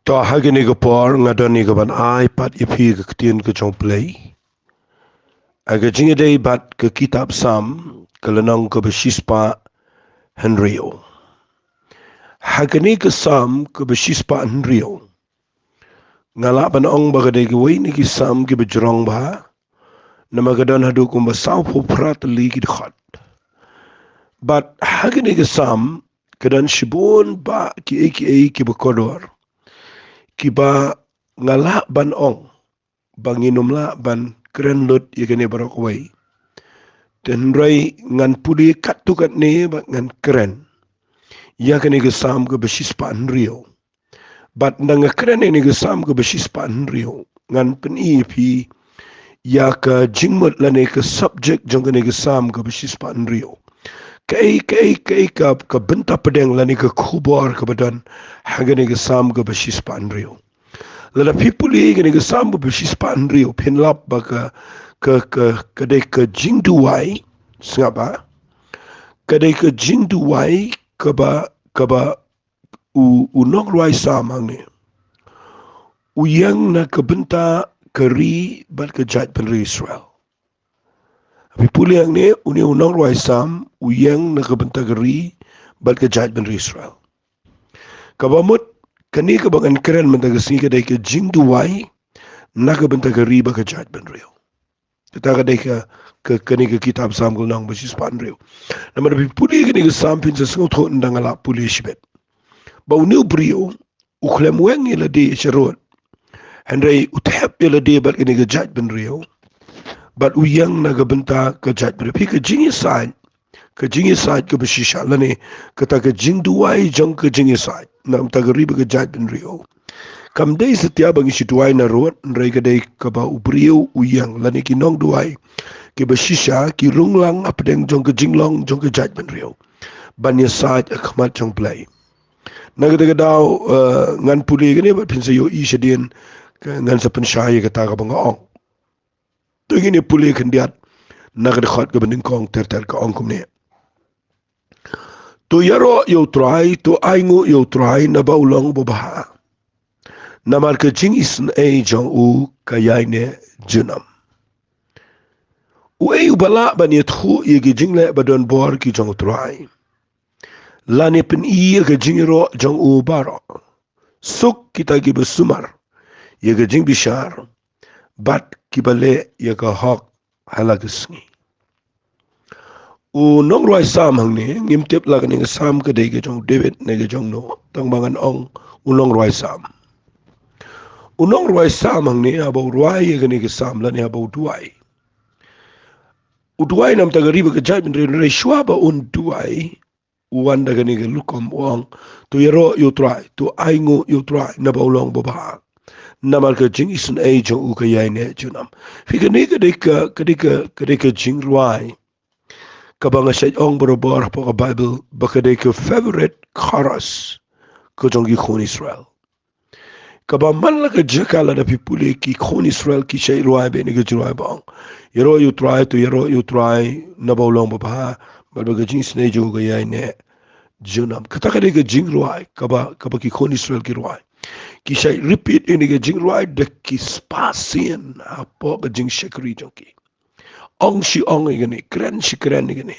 To hagini ko por ngadoni ko ban iPad ipi ke ketien ke jong play. Aga jingi day bat ke kitab Sam kelenong ke besispa Henryo. Hagini ke Sam ke besispa Henryo. Ngalak ban ong bagade ke wei ni ki Sam ke bejrong ba. Nama gadon hadu kumba sao po prat li ki dkhot. Bat hagini ke Sam kedan shibun ba ki ki bekodor. Kiba ngalak ban ong banginum la ban keren lut yekene barok wai ten rai ngan pudi kat tu kat ne ba ngan keren ya kene ke sam ke besis pan rio bat nang keren ne ke sam ke besis pan rio ngan pen pi ya ka jingmut la ne ke subject jong kene ke sam ke besis pan rio kai ka benta pedeng la ne ke khubor ke badan hagene ke sam ke besis pan rio lala people ye gani ke sambu besis pan rio penlap ba ke de ke jingduai singapa ke de ke jingduai ke ba u nok ruai samang ne u yang na ke benta keri bat ke jat pen Israel people yang ne uni u nok ruai sam u yang na ke benta keri bat ke jat pen Israel kabamut kani ke bangan keren mentagasi ke dai ke jing duai nak ke benta ke riba ke jat ben rio kita ke dai ke kani ke kitab sam ko nang besis pan rio nama de puli ke ni ke sam pin se sngot ho ndang ala puli shibet ba uni brio u khlem wen ila de cherot henry uthep ila de bat ke ni ke jat ben rio bat u yang na ke benta ke jat ben rio ke jing sai ke jingi saat ke besisha lane kata ke jing duai jong ke jingi saat nam tagari ke jat ben rio kam dei setiap bangi situai na ruat nrai ke dei ke ba ubrio uyang lane ki nong duai ke besisha ki runglang apdeng jong ke jinglong jong ke jat ben rio banya saat akhmat jong play naga de dau ngan puli ke ne ba pinse yo i shedien ngan sa pensai ke ta ka banga ong to ngini puli kendiat naga de khot ke bending kong ter ka ong kum ne to yaro yo try to aingu yo try na baulong bobaha namar ke jing isn e jong u kayaine junam u e bala ban yethu ye ge jingle badon bor ki jong try lani pen i ge jingro jong u baro suk kita gi besumar ye ge jing bishar bat kibale ye ka hok halagisni u nong roi sam hang ne ngim tep la ne sam ke de ge jong David ne ge jong no tang bangan ong u nong roi sam hang ne abo roi ye ge ne ge sam la ne abo duai u duai nam ta ga riba ge jai ben re shwa ba un duai u wanda ge ne ge lukom ong to yero yo try to aingo yo try na ba long bo ba namal ke jing isen e jong u ka yai ne junam fi ge ne ge de ka jing roi kabanga sa ong borobar po ka Bible baka day ka favorite chorus ko jong ki khon Israel kaba man la ka jakala da pipuli ki khon Israel ki shay ruay be ni ka juray bang yero you try na bawlong ba ba ga jing sne jo ga yai ne junam kata ka day ka jing ruay kaba ki khon Israel ki ruay ki shay repeat ini ka jing ruay de ki spasien apo ka jing shakri jong ki ong si ong igani kren si kren igani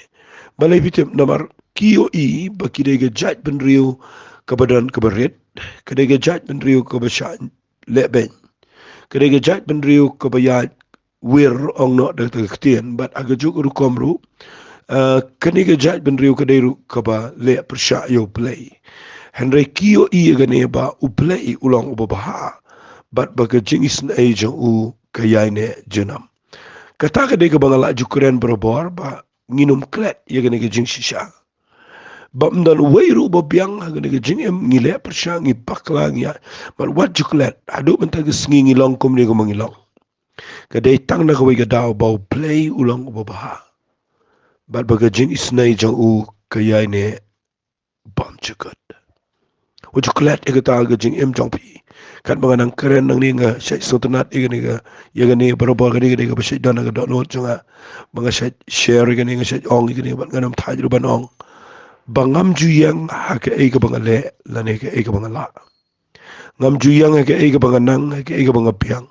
balai pitem namar kiyo i bakidega jat ben rio kabadan kabaret kadega jat ben rio kabashan leben kadega jat ben rio kabayat wir ong no da ktien bat agajuk ru komru kadega jat ben rio kaderu kaba le persha yo play henry kiyo i igani ba u play ulong ubaha bat bagajing is na ejong u kayane junam kata ka de ka bangala jukuren berobor ba nginum klet ya gane ke jing shisha ba mdan weiru ba biang ha gane ke jing em ngile persha ngi pakla ngi but what juklet adu benta ke sngi ngilong kum ni ko mangilong ka de tang na ko ga daw ba play ulong ba ba ba ba ke jing isnai jang u kayai ne bam chukut ujuklet e ka ta ga jing em jong pi kan mga nang keren nang ni nga siya sotanat igani ga yagani barobar gani ga ba siya dana ga download nga mga siya share gani nga siya ong igani ba nga nam tajro ba nong bangam juyang ha ka e ka bangale lani ka e ka bangala ngam juyang ke ega banganang ke ega bangapiang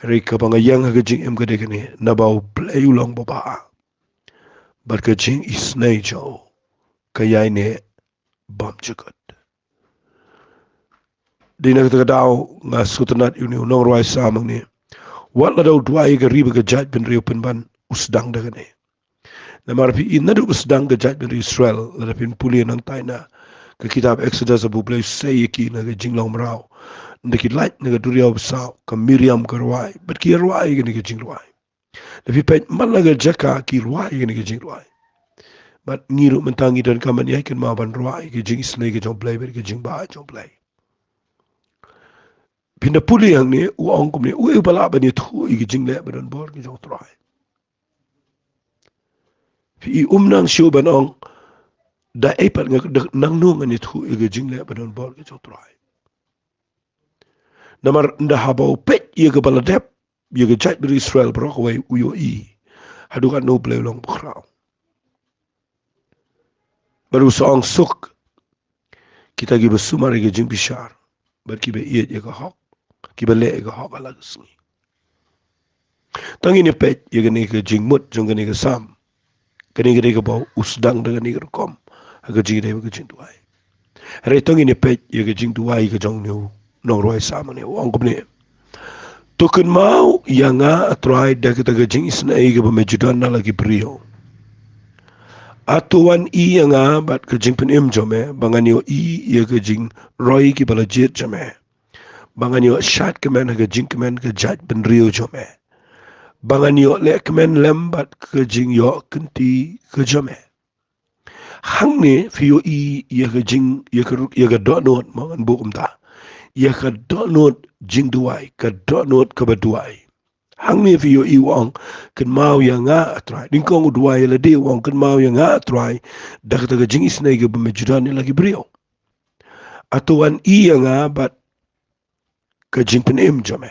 reka bangayang ke jing em gede kene nabau play ulong baba bar ke jing isnai jo kayai ne bam jagat dina ke dau nga sutanat uni nong roi samang ne wat la dau dua ega riba ke jaj ben rio penban usdang da kene na marpi inadu usdang ke jaj ben Israel la pin puli nang taina ke kitab Exodus abu play say ki na ke jing long rao ndeki light na duriya besau ka Miriam ka ruai but ki ruai gini ke jing ruai tapi pet malaga jaka ki ruai gini ke jing ruai but ngiru mentangi dan kaman ya ken ma ban ruai ke jing snake ke jong play ke jing ba jong play pinda puli yang ni u ong kum ni u e bala ba ni thu ke jing le ban bor ke jong ruai fi nang shu ban ong da e pat nang nu ngani thu ke jing le ban bor ke jong ruai namar nda habau pet ye ke bala dep ye ke jaj bir Israel brok way uyo i hadukan no play long bukrao baru soang suk kita gi besumar ke jing bishar bar ki be ye ke hok ki be le ke hok ala sungi tangi ne pet ye ke jing mut jong ke sam ke ke bau usdang dengan ke kom ke jing de ke jing tuai re tangi ne pet ye ke jing tuai ke jong ne nong roi sam ne ong kom ne Token mau yanga atrai dak taga jing isna ega ba mejudan na lagi brio. Atuan I yanga bat ke jing pen im jome banganio I ye ke jing roi ki bala jet jome. Banganio shat kemen ke jing kemen ke jat ben rio jome. Banganio le kemen lem bat ke jing yo kenti ke jome. Hang ne fio I ye ke jing ye ke donot mangan bukum ta. Ye ke donot jing duai ke donot ke baduai. Hang ni fi yo I wong ken mau ya nga atrai din kong udwa ya de wong ken mau ya nga atrai dak ta jing isna ge be mejudan lagi brio atuan I ya nga bat ke jing pen em jame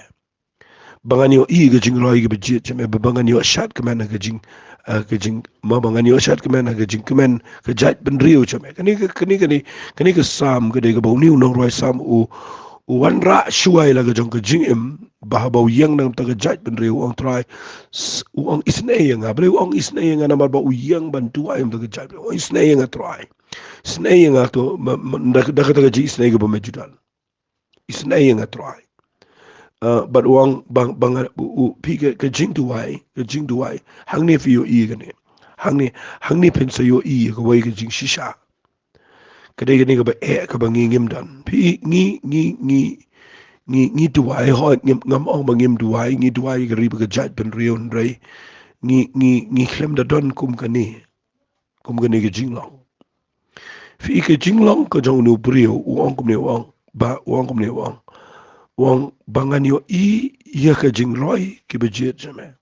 bangan yo I ge jing roi ge be jit jame be bangan yo shat ke man ge jing ma bangan yo shat ke man ge jing ke man ke jat ben rio jame kani ke sam ge de ge bo ni no roi sam u wan ra shuai la jong ke jing em bahabau yang nang taga jaj ben reu ong try ong isne yang able ong isne yang na ba yang bantu ayam taga jaj ong isne yang try isne yang to dak taga ji isne ge bamejudal isne yang try but wong bang pi ke jing duai hang ne fi yo I gane hang ne pen sa yo I ke wai ke jing shisha kadai gani ke ba ke bangingim dan pi ngi duai ho ngam ong bangim duai ngi duai ke riba ke jat ben rion rei ngi klem da don kum kani ke jinglong fi ke jinglong ko jong nu brio uong kum ne wong ba uong kum ne wong bangan yo I ye ke jingroi ke bejet jame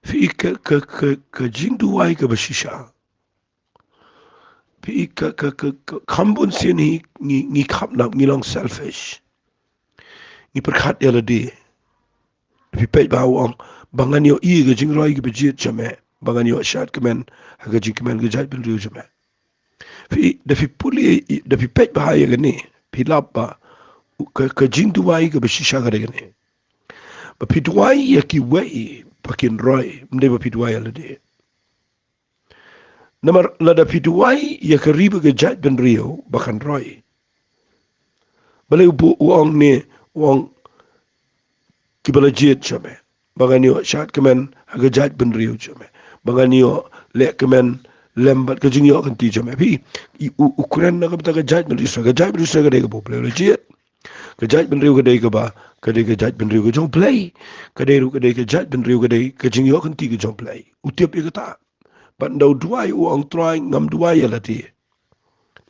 fi ke jing duai ke bashisha fi ke kambun sini ngi kap nak ngilong selfish ni perkhat ya ladi fi pej ba wong bangan yo I ge jing roi ge bejet jame bangan yo shat kemen ha ge jing kemen ge jat ben riu jame fi da fi puli da fi pej ba ya ge ni fi lap ba ke jing duai ge beshisha ge ne ba fi duai ya ki wei pakin roi mde ba fi duai ya ladi namar lada fi duai ya ke riba ge jat ben riu bakan roi bale bu wong ne wong kibala jet jame banganio shat kemen haga jat ben riu jame banganio le kemen lembat ke jingyo kan ti jame pi ukuran na ka jat ben riu ga jat ben riu ga de bo play jet ke jat ben riu ga de ba ke de jat ben riu ga jong play ke de ru ke de jat ben riu ga de ke jingyo kan ti ga jong play utiap ye ta ban dau duai uang try ngam duai ya lati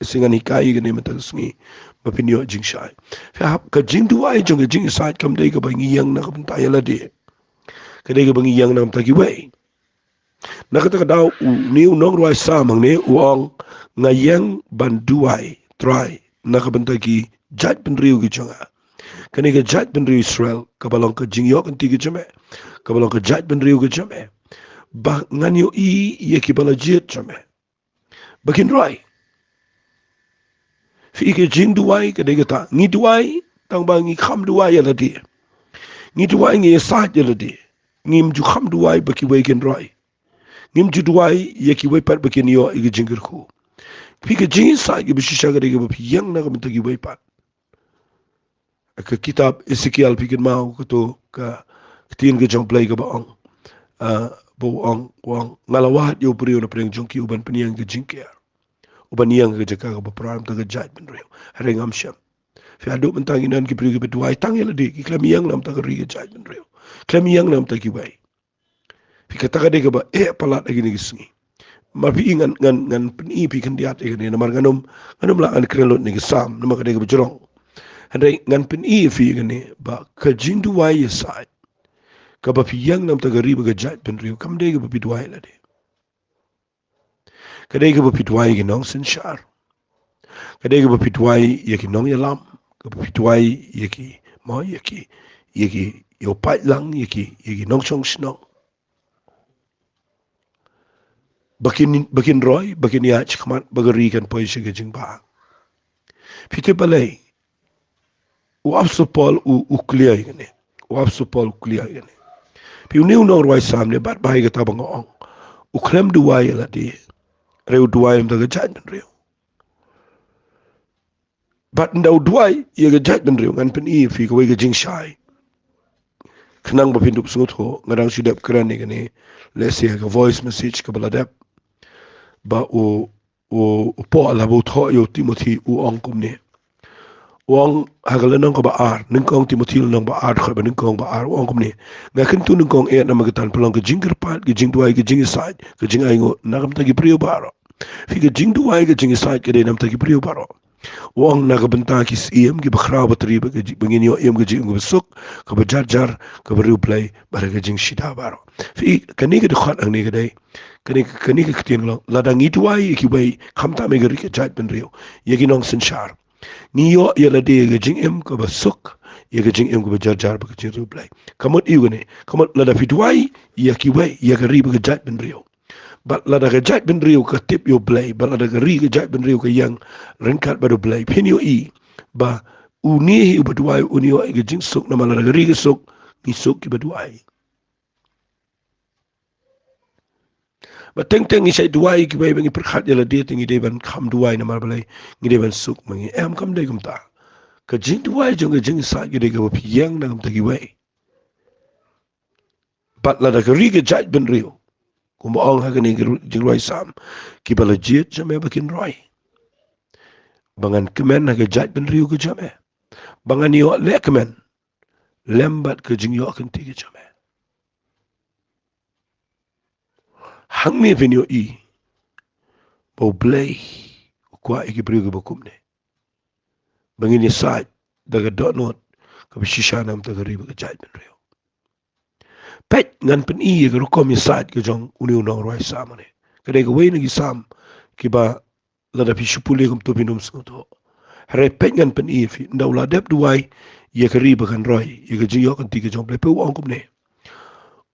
singa ni kai ga ne mata sngi mapinyo jing shai fa ka jing duai jong ga jing side kam de ga ba ngi yang na ka ta ya lati ka de ga ba ngi yang na ta ki wei na ka ta dau ni nong roi sa mang ne uang ngayang ban duai try na ka ban ta ki jat ben riu gi jonga kani ga jat ben riu Israel ka balong ka jing yo kan ti gi jame ka balong ka jat ben riu gi jame ba nganyo I ye ki bala jet jame bakin roi fi ke jing duai ke de ta ngi duai tang ba ngi kham duai ya la di ngi duai ngi sa ya la di ngim ju kham duai ba ki wei ken roi ngim ju duai ye ki wei pat ba ken yo i jingir ko fi ke jing sa ge bi shisha ge ge ba yang na ga ta ki wei pat ke kitab Ezekiel fi ken mau ko to ka tin ge jong play ga ba ong bo ong wang ngalawat yo priyo na preng jong ki uban peniang ge jingker uban yang ge jaka ga ba pram ta ge jat ben reu rengam sham fi adu mentang inan ki priyo ge duai tang ya di ki klam yang nam ta ge ri ge jat ben reu klam yang nam ta ki bai fi ka ta ga de ga ba palat agi ni gisngi ma fi ngan peni fi kan diat e ne mar nganom la an krelot ni sam nama ka de ga jrong handai ngan peni fi ne ba ka jing duai ya sai ka ba fi yang nam ta ga ri ba ga jat ben reu kam de ga ba fi duai la de ka de ga ba fi duai ge nong sin shar ka de ga ba fi duai ye ki nong ya lam ka ba fi duai ye ki mo ye ki yo pai lang ye ki nong chong snong bakin roy bakin ya chikmat bagari kan poi shige jing ba fite balai u apsopol u clear ngene u apsopol clear ngene pi uniu no roy samne bat bai ga tabang ong u klem duai la di reu duai am daga jan reu bat ndau duai ye ga jan reu ngan pen i fi ko ga jing shai khnang ba pindup sungut ho ngarang sidap kran ni ngene lesi ga voice message ka baladap ba o po la bo tho yo Timothy u ong kum ne wong hagala nang ko ba ar ning kong Timothy nang ba ar kho ba ning kong ba ar ong kum ne nga kin tu ning kong e na magatan pulang ke jingger pat ke jing duai ke jing side ke jing ai ngo na kam ta ki priyo baro fi ke jing duai ke jing side ke de nam ta ki priyo baro wong na ka benta ki sim ki bakhra batri ba ke bangin yo em ke jing suk ka ba jar jar ka ba riu play ba ke jing shida baro fi kani ke de khat ang ne ke dai kani ke ktien lo la dang i duai ki bai kham ta me ke ri ke chat ben riu ye ki nong sin shar ni yo ya la de ga jing em ko ba suk ya ga jing em ko ba jar jar ba jing ru play kamot iu ne kamot la da fitwai ya ki wai ya ga ri ba ga jat ben rio ba la da ga jat ben rio ka tip yo play ba la da ga ri ga jat ben rio ka yang ren kat ba do play pin yo i ba u ni hi ba duai u ni yo ga jing suk na ma la da ga ri ga suk ni suk ki ba duai ba teng teng isai duai ki bai bangi perkhat ya la de tingi de ban kham duai na mar balai ngi de ban suk mangi em kam de kum ta ka jing duai jong ga jing sa gi de ga pi yang na kum ta gi bai bat la da ka ri ga jaj ben rio kum ong ha ga ni jing roi sam ki bala jet jame ba kin roi bangan kemen ha ga jaj ben rio ga jame bangan yo le kemen lembat ka jing yo kan ti ga jame hang mi ven yo i bo blay kwa iki priyo ga bakum ne bangin ni sa daga donot ka bi shisha nam ta ga ri ba ga jaj ben rio pet ngan pen i ga rukom i sa ga jong uniu no roi sam ne ka de ga wei na gi sam ki ba la da pi shupule kum to pinum so to re pet ngan pen i fi ndaw la dep duai ye ka ri ba kan roi ye ga ji yo kan ti ga jong ple pe ong kum ne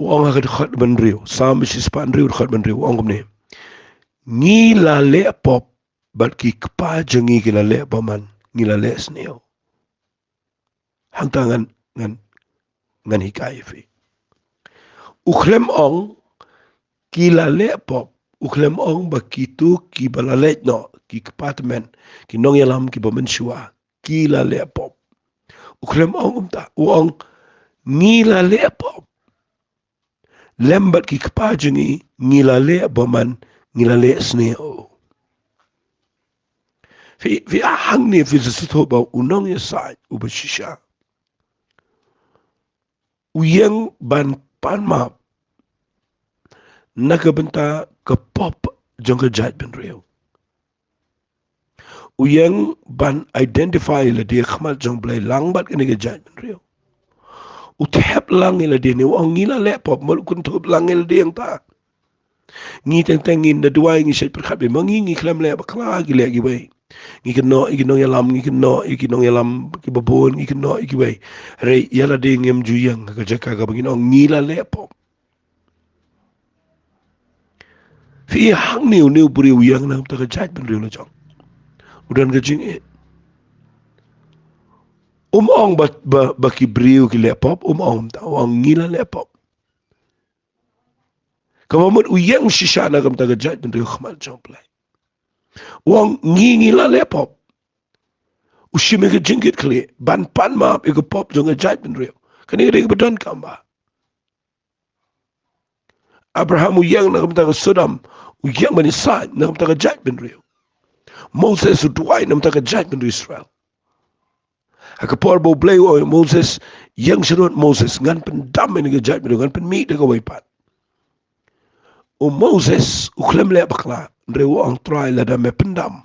ong ha ga khat ban rio sam shi span rio khat ban rio ong kum ne ngi la le pop bat ki kpa jangi ki la le ba man ngi la le sneo hang tangan ngan hikai fi ukhlem ong ki la le pop ukhlem ong ba ki tu ki bala le no ki apartment ki nong yalam ki bomen shua ki la le pop ukhlem ong ta ong ngi la le pop lembat ki kpa jangi ngi la le ba man ngi la le sneo fi ahang ni fi sito ba unong ya sai ubashisha uyang ban pan map nakabenta ka pop jong ka jat ben reo uyang ban identify la dia khmal jong blai lang bat ka ni jat ben reo uthep lang la dia ni ong ngila le pop mal kun thup lang la dia ta ngi teng teng in da duai ngi shet per khat be mangi ngi khlam le ba kla gi le gi bai ngi no ya lam ngi no ya lam ki babon ngi no ki bai re yala de ngem ju yang ka jaka ka ngi no ngila le pop fi hang niu puri uyang na ta ka jat ben riu la jong udan ga jing e Ong baki briu ki lepop, ong ta ong ngila lepop. Kamamut uyang shishana kam taga judgment rio khamal champlay. Ong ngila lepop. Ushime ke jingit kli ban pan map iko pop jonga judgment rio. Kani ring bedan kamba. Abraham uyang na kam taga Sodom, uyang mani sa na kam taga judgment rio. Moses utuai na kam taga judgment Israel. Akapor bo play o Moses yang serut Moses ngan pendam ni ke judgment ngan pen mi de ko waipat. O Moses uklem le bakla rewo ang try la da me pendam.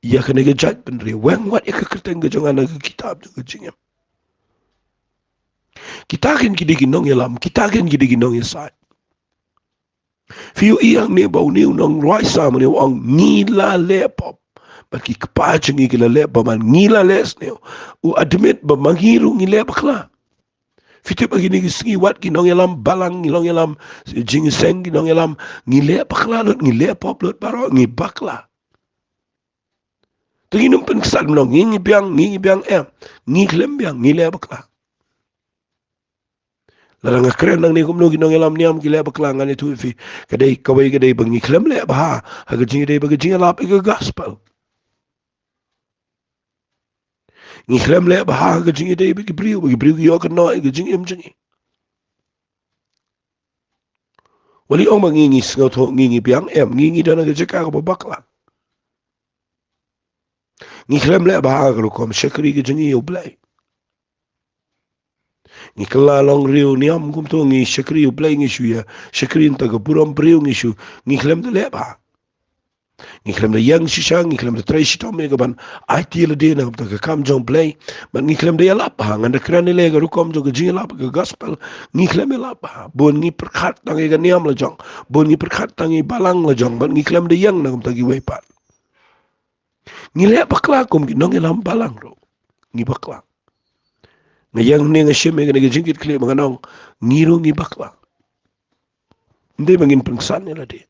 Ya kene ke judgment re weng wat ya kerteng ke jangan ke kitab ke jingem. Kita kan gidi ginong yalam, kita kan gidi ginong yasat. Fiu iyang ne bau ni unong roi sama ne ang ngila lepop. Bagi kepajeng ngila lep baman ngila les ne. U admit ba mangiru ngile bakla. Fitu bagi ni singi wat ginong yalam balang ginong yalam jingseng ginong yalam ngile bakla lot ngile pop lot baro ngi bakla. Tinginum pen kesal menong ngi biang ngi klem biang ngi le bakla. Lalang keren nang ni kumno ginong elam niam gile bakla ngani tu fi kadai kawai kadai bangi klem le bah ha gajing dai bagajing lap ig gospel. Ngi klem le bah gajing dai bagi briu yo kan no gajing em jingi. Wali ong mangi sngot ho ngi biang ngi dana gajaka ko bakla. Ngi klem le bah ko kom shakri gajing yo blai. Ngi kala long riu niam kum to ngi shakri u play ngi shu ya shakri nta ga puram priu ngi shu ngi klem de leba ngi klem de yang shisha ngi klem de trai shito me ga ban IT le de na ga kam jong play ban ngi klem de ya lap ha nganda kran le ga rukom jo ga jing lap ga gospel ngi klem lap ha bon ngi perkhat tang ga niam la jong bon ngi perkhat tang balang la jong ban ngi klem de yang na kum ta gi wei pat ngi le bakla kum gi nong lam balang ro ngi bakla ngayang ni nga shime nga jingkit kli mga nong ngiro ngi bakla hindi mangin pengsan nila di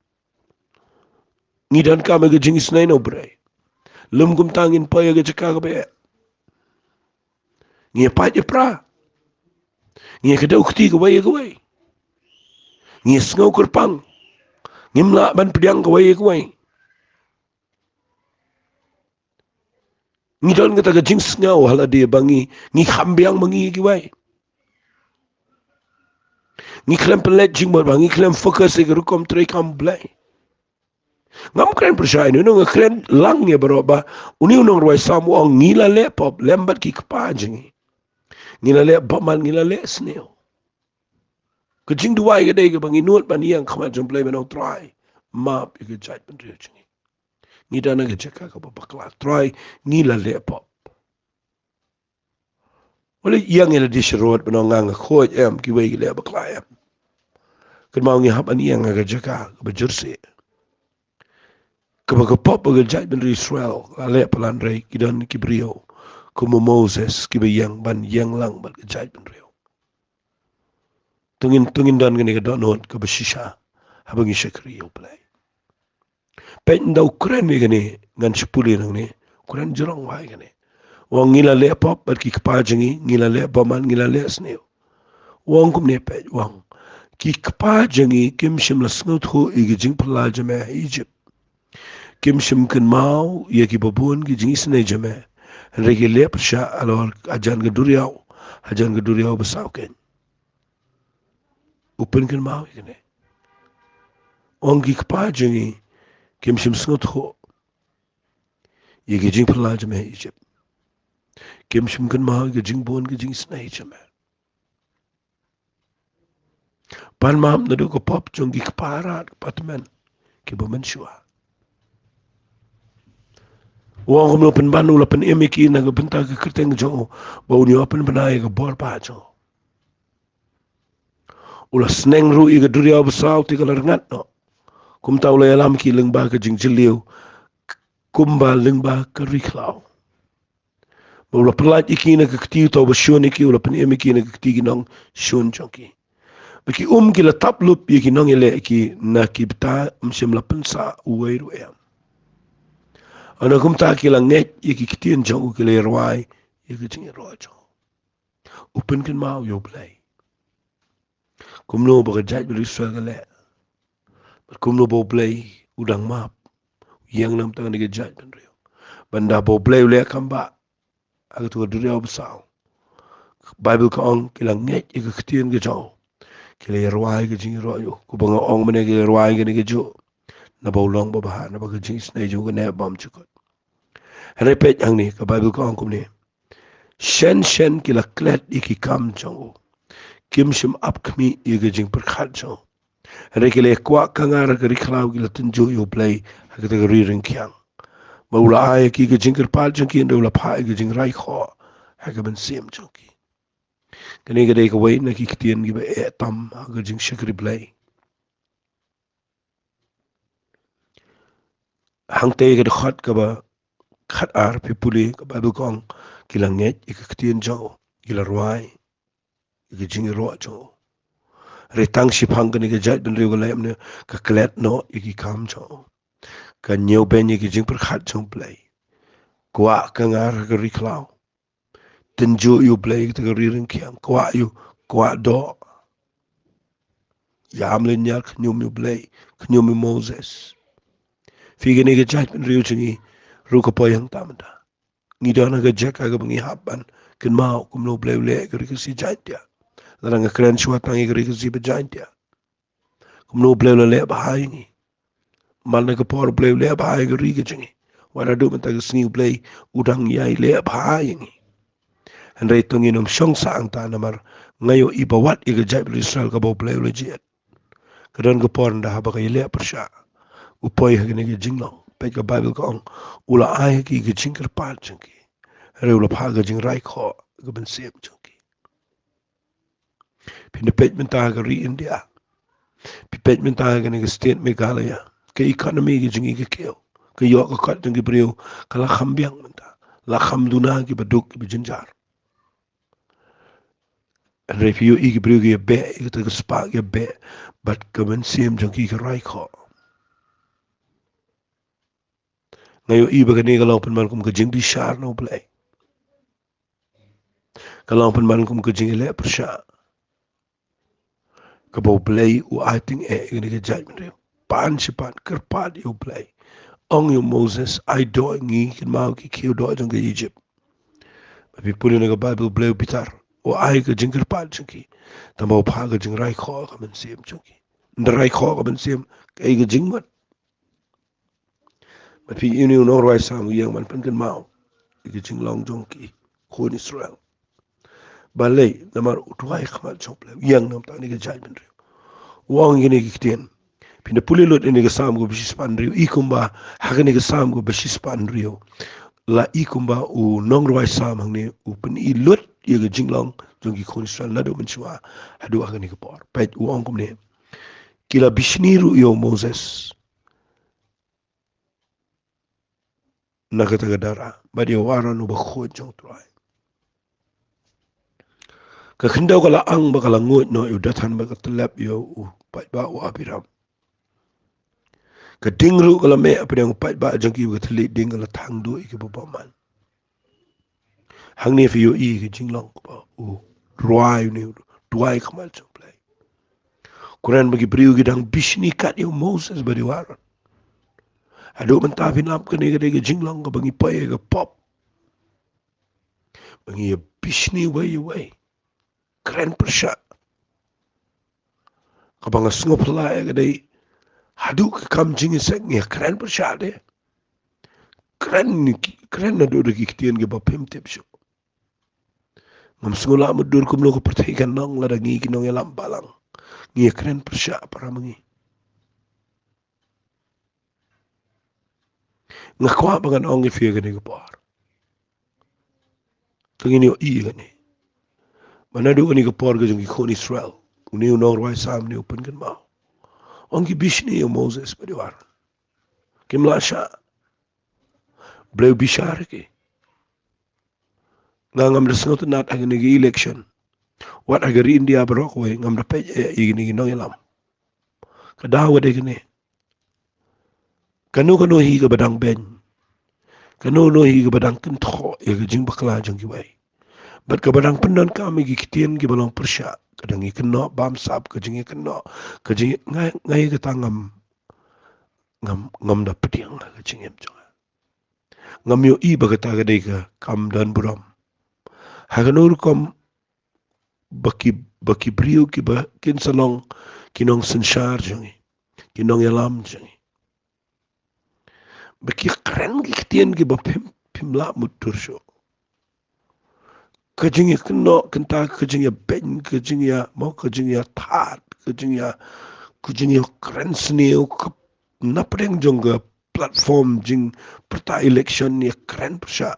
ngidan ka mga jingis na ino bray lum tangin pa yaga chaka ka ba ngi pa ya pra ngi kada ukti ka way ngi sngaw kurpang ngi mla ban pidang ka way ngi don nga taga jings ngaw hala di bangi ngi khambiang mangi giwai ngi klem pelet jing bar bangi klem fokus e rukom tre kam blai ngam kren persai no nga kren lang ya baroba uni unong roi samu ang ngila le pop lembat ki kpajing ngila le baman ngila le sneo ke jing duai ga dei ga bangi nuot ban yang khama jom play menong try map e ga jait ban re jing ni dana ga chaka ka bakla try ngila le pop wala yang ila di shirot benong nga khoj ki wei le bakla kan mau ngi hab an yang ga jaka ba jursi ka ba pop ga jait ben Israel ale palan rei kidan ki brio como Moses ki ba yang ban yang lang ban ga jait ben rio tungin dan ngani ga donot ka ba shisha habangi shakri yo play pen da Ukraine gani ngan shpuli nang ni Ukraine jorong wai gani wong ngila le pop bat ki kpajangi ngila le baman ngila le sneo wong kum ne pe wong ki kpajangi kim shim la snot ho igi jing pala jame Egypt kim shim kan mau ye ki babun ki jing sne jame regi le psha alor ajan ga duriyaw basaw ken upen kan mau gani wong ki kpajangi kim shim snot ho igi jing pala jame Egypt kim shim kan ma ga jing bon ga jing snai chama pan mam na do ko pop chung gi kpara patmen ki bo man shua wa ngom lo pen banu lo pen emiki na ga benta ga kerteng jo bo ni open banai ga bor pa jo ula sneng ru i ga duria basau ti ga ngat no kum taw le lam ki leng ba ga jing jiliu kumba leng ba ka riklau Ula pelat iki na kakti tau ba shun iki ula pen iki na kakti ginong shun chonki. Baki ki la tap lup iki nong ele iki na ki beta msim la pensa uwai ruem. Ana kum ta ki la nget iki kitian jong ki le rwai ke jing ro jo open kan mau yo play kumno ba jaj bi Israel ga le kumno bo play udang map yang nam tang ni jaj ben rio banda bo play le kamba aga tu duri ob sao Bible ka ong kilang nget ke ktien ge jo kile rwai ge jing ro yo ku banga ong mene ge rwai ge ni ge jo na bo long ba ba na ba ge jing snai jo ge ne bam chukot repet yang ni ka Bible ka ong kum ni shen kila klet iki kam jo kim shim up kmi ye ge jing per khat jo rekile kwa kangar ge rikhlaw gila tinjo yo play ha ge ri ring kyang Maula ai ki ge jing ker pal jing ki ndo la pa ge jing rai kho ha ge ben sim jo ki kani ga dei ka wai na ki ktien gi ba e tam ga jing shakri blai hang te ga khat ka ba khat ar pi puli ka ba bu kong ki la nget i ka ktien jo ki la ruai i ka jing ro jo re tang shi phang ga ni ga jat ben re ga lai amne ka klet no i ki kam jo ka nyeu ben i ki jing per khat jo blai kwa ka ngar ga ri klau tin jo yu blai ka ga ri ring kyang kwa do yam le nyak nyum yu blai nyum Moses Fige ni gejat pen riu chingi ruka poyang tamanda. Ni dana gejak aga bangi haban ken mau kum no bleu le gari kasi jantia. Laranga kren shua tangi gari kasi bejantia. Kum no bleu le bahai ni. Mal na kapor bleu le bahai gari gechingi. Wala do menta sniu blei udang yai le bahai ni. Henry tungi num shong sang ta namar ngayo ibawat iga jai Israel ka bo bleu le jet. Kadon kapor nda haba kay le persha. Upoy hagini ge jinglong. Pek ka Bible ka ong ula ai ki ge jingker pal chunki. Re ula pa ge jing rai kho ge ben siem chunki. Pin pet menta ge ri India. Pi pet menta ge ni ge state Meghalaya. Ke economy ge jingi ge keo. Ke yo ka kat jing ge brio kala khambiang menta. La khamduna ge baduk ge jinjar. Re fi yo i ge brio ge be ge te ge spa ge be but ge ben siem chunki ge rai kho. Ngayo iba ka ni ka pen man kum ka jing di shar no play. Ka pen man kum ka jing le persha. Ka bo play u ating ni ka jai men rio. Pan si pan kerpat you play. Ong you Moses I do ngi kin mau ki kiu do jong ka Egypt. Tapi puli na ka Bible play pitar. O ai ka jing kerpat jong ta mau pa ka jing rai kho ka men sim jong ki. Ndrai kho ka men sim ka ka jing mat. Tapi ini no rai sam yang man pen kan mau. Ka jing long jong ki. Khon Israel. Balai namar utuai khamal jong play. Yang nam ta ni ka jai men rio. Wang ini kitien. Pinda puli lot ini kesam go besis panrio ikumba hakani kesam go besis panrio la ikumba u nong roi sam hangni u pen I lot ye ge jinglong jong ki khon Israel la do menchua hadu hakani ke por pet u ong kumne kila bishniru yo Moses nakata gadara badi wara no ba khon jong troy ka khindau kala ang ba kala ngot no u datan ba ka telap yo u pat ba u abiram ka dingru kala me apa yang pat ba jangki ka thli ding kala thang do ki ba man hang ne fi yo I ki jinglong ba u ruai ni ruai khamal chong play Quran bagi priu ki dang bishni kat yo Moses bari waran ado man ta finap ka ne ka jinglong ka bangi paye ka pop bangi bishni way kren persha ka banga snop la ka dai hadu ka kam jingi sek ngi kren persha de kren na do ki kitien ke ba pem tep sho ngam sngola mudur kum lo ko pertikan nong la dangi kinong ya lambalang ngi kren persya para mangi ngakwa bangan ong ifi gani ko par tangini o I gani manadu gani ko par gajung ko Israel uni no roi sam ni open kan ma ong ki bishni o Moses badiwar kimla sha bleu bishar ke ngam da sngot nat agani election wat agari India barok we ngam da pe igini no yalam kadawa de gani kanu hi ga badang ben kanu no hi ga badang kin tho e ga jing bakla jang ki wai Bat kabadang pendan kami gikitian ki balong persya. Kadang kena bam sap kejing kena kejing ngai ketangam ngam da pediang kejing jonga. Ngam yo I bagata gadai ka kam dan buram. Haganur kom baki brio ki ba kin salong kinong sensar jongi. Kinong yalam jongi. Baki keren gikitian ki ba pimla mutur syo. Kejing kena kenta kejing ben kejing mau kejing tat kejing keren seneu napring jongga platform jing perta election ya keren persya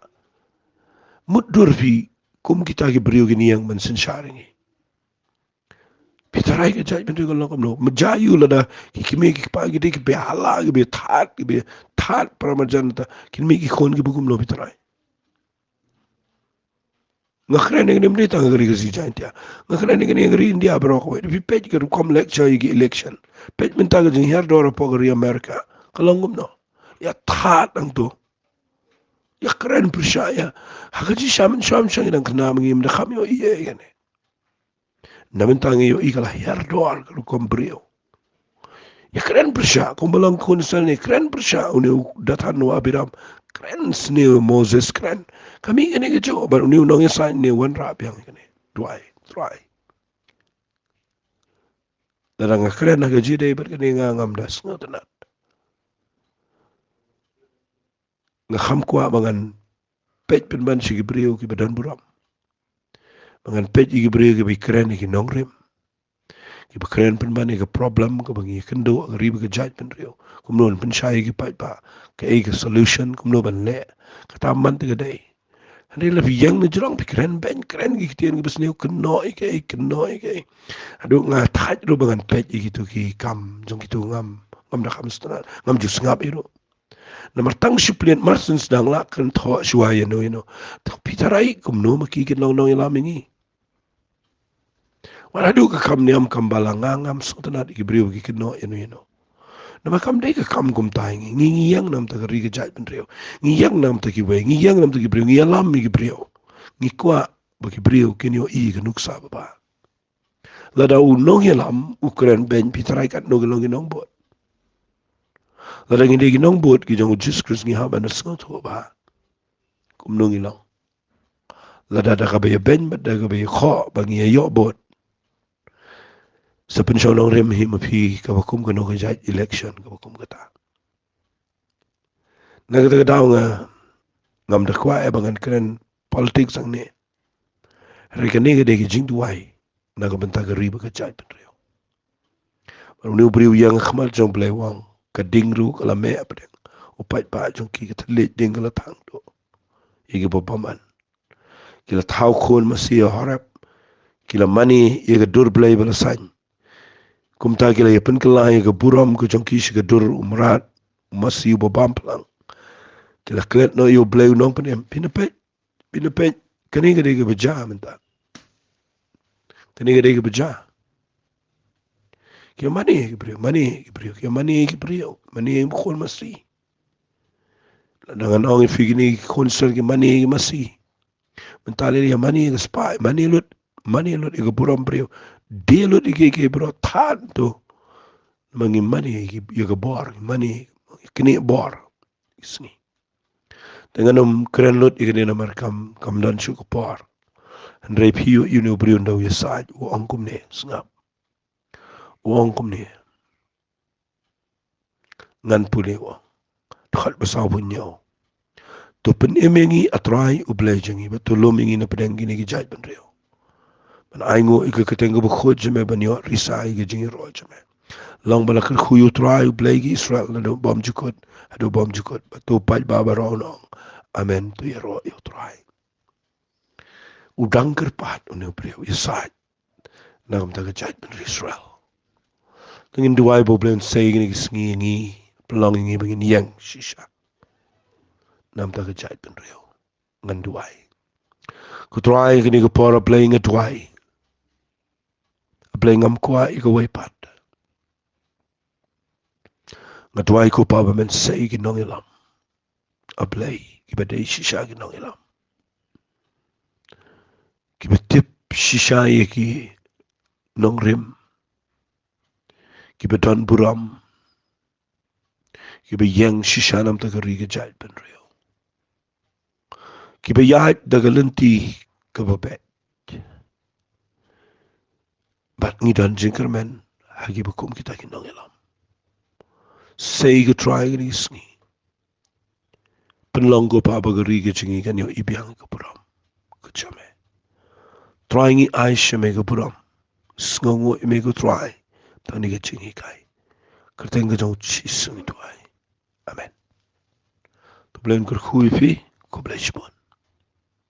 mudur fi kum kita ki beriu gini yang mensensar ini pitarai ke jaj bentuk kalau kamu menjayu lada kimi ki pagi ki be hala ki be tat paramajan ta kimi ki kon ki bukum lo pitarai ngakren ni mri ta ngari ki sijai dia ngakren ni ngari India bro ko di page ki kom lecture ki election page minta ki jing her dora pogari America kalau ngum no ya tat ang tu ya keren percaya hakaji shaman sham shang dan kena mengim da kami o iye gane namin tangi yo ikala her dor kalau kom brio ya keren percaya kom balang konsen ni keren percaya uni datan no abiram keren sni Moses keren kami ini ke jo bar uni unong sign ni wan rap yang gane try darang keren hakaji dai ber kene ngam das ngotenat ngam kwa bangan pej penban si brio ki badan buram bangan pej ki brio ki keren ki nongrem ki keren penban ki problem ko bangi kendo rib ki jaj pen rio kumnon pen shai ki paj ba ke solution kumno ban le kata man te dai ande la yang ne jrong keren ben keren ki tien ki besneu keno ke adu nga thaj ro bangan pej ki tu ki kam jong ki tu ngam da kam stana ngam jus ngap iro namar tang suppliant marsen sedang la kan tho shuaya no tak pitarai kumno maki kin long ilamingi waradu ka kam niam kam balangangam sotana di brio ki kino nama kam dai ka kam kum taingi ngiyang nam ta ri ka jaj ben rio ngiyang nam ta ki we ngiyang nam ta ki brio ngiyalam mi ki brio ngikwa ba ki brio kinyo I ka nuksa ba lada unong yalam ukren ben pitarai kat no gelong inong bot lada ngi ki nong bot ki jong Jesus Christ ngi haba na sngot ho ba kum nong ilong lada da ka be ben ba da ka be kho ba ngi yo bot sa pensyon rem him api kabakum kano ka jaj election kabakum kata nagata daw nga ngam da kwa bangan kren politics ang ne rekane ga de jing duai nagabanta ka riba ka jaj penrio maru briu yang khmal jong play wang ka dingru kala me apre upai pa jong ki ka thle ding kala thang do igi bobaman kila thau khon masi harap kila mani igi dur play bala san kumta kila yapan kala igi buram ko jong ki shi dur umrat masi bobam plang kila klet no yo play nong penem pinapet kani ga de baja menta kani ga de baja kya mani ki brio kya mani ki brio mani khol masi dengan orang figini concern ki mani masi mentale ya mani ga spy mani lut ika buram brio de lut ki bro tanto mangi mani ika bor mani kini bor isni dengan keren lut ika ni namar kam dan syukur por andrei piu inu brio ndau ya saj wo angkum ne sngap wo angkum ne ngan puli wo khal basaw bunyo to pen emengi atrai ublejengi batulomingi na pedangi ni jaj ban rio ban aingo ika ketengo bkhoj me banyo risai ge jingi ro jame long bala kan khuyu trai ublegi Israel na do bom jukot to paj baba ro no amen to yero yo trai udang kerpat unu brio isaj nagam ta jaj ban Israel tengin duai bo blen sei ni sngi pelongi bengin yang shisha nam ta jaj ban rio ngan duai ku try kini ko para playing a duai playing am kwa iko way pat nga duai ko pa ba men sei ki nong ilam a play ki ba dei shisha ki nong ilam Kiba tip shisha ye ki nong rim. Kiba don buram. Kiba yang shisha nam tagari ke jal pen rio. Kiba yahat dagalenti kiba bet. Bat ngidan jingkermen hagi bakum kita kinong elam. Say ke try ke risngi. Penlong ko pa bagari ke jingi kan yo ibiang ke buram. Kecame. Try ngi Aisha me ke buram. Sngongo me ke try. Tani ke jingi kai. Kerteng ke jong chisung tuai. Amen. Tu blen ker khui fi ko bleshmon.